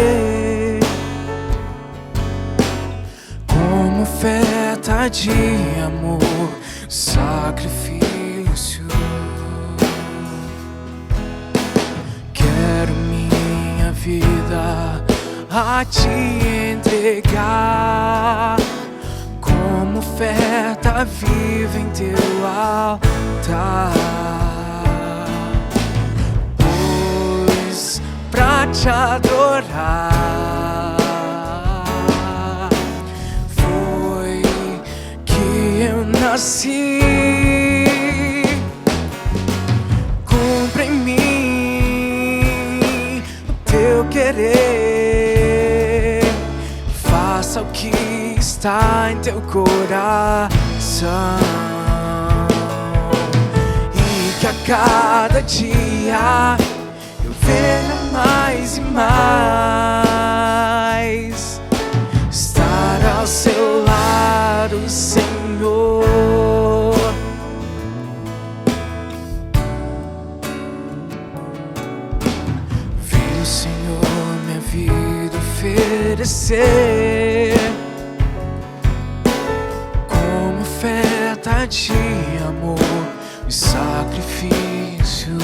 como oferta de amor, sacrifício. Quero minha vida a te entregar como oferta viva em teu altar. Pois pra te adorar foi que eu nasci. Cumpre em mim o teu querer, faça o que está em teu coração, e que a cada dia eu venha mais e mais estar ao seu lado, Senhor. Vem, oferecer como oferta de amor e sacrifício.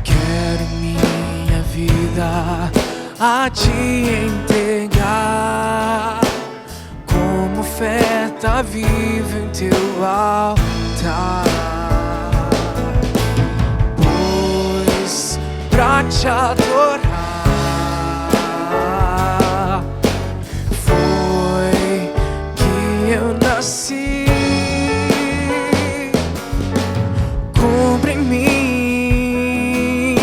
Quero minha vida a te entregar como oferta viva em teu altar, pois pra te adorar foi que eu nasci. Cumpre em mim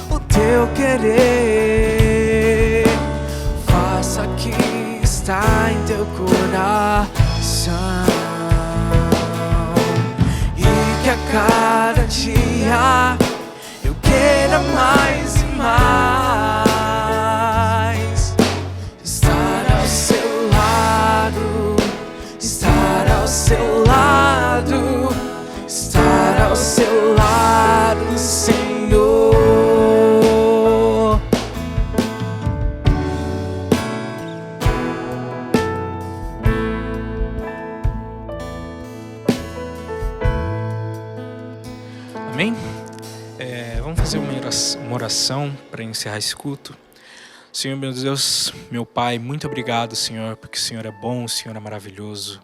o teu querer, faça o que está em teu coração, e que a cada dia eu queira mais e mais estar ao seu lado, estar ao seu lado, estar ao seu lado, Senhor. Amém? Vamos fazer uma oração para encerrar esse culto. Senhor, meu Deus, meu Pai, muito obrigado, Senhor, porque o Senhor é bom, o Senhor é maravilhoso.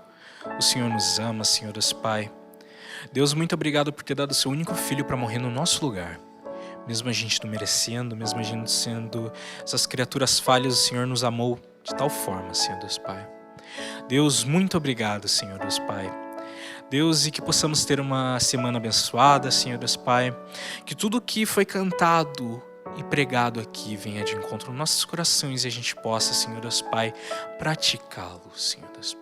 O Senhor nos ama, Senhor Deus Pai. Deus, muito obrigado por ter dado o seu único filho para morrer no nosso lugar. Mesmo a gente não merecendo, mesmo a gente sendo essas criaturas falhas, o Senhor nos amou de tal forma, Senhor Deus Pai. Deus, muito obrigado, Senhor Deus Pai. Deus, e que possamos ter uma semana abençoada, Senhor Deus Pai. Que tudo que foi cantado e pregado aqui venha de encontro nos nossos corações e a gente possa, Senhor Deus Pai, praticá-lo, Senhor Deus Pai.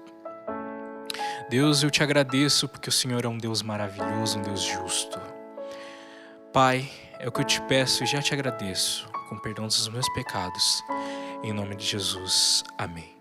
Deus, eu te agradeço porque o Senhor é um Deus maravilhoso, um Deus justo. Pai, é o que eu te peço e já te agradeço, com perdão dos meus pecados. Em nome de Jesus, amém.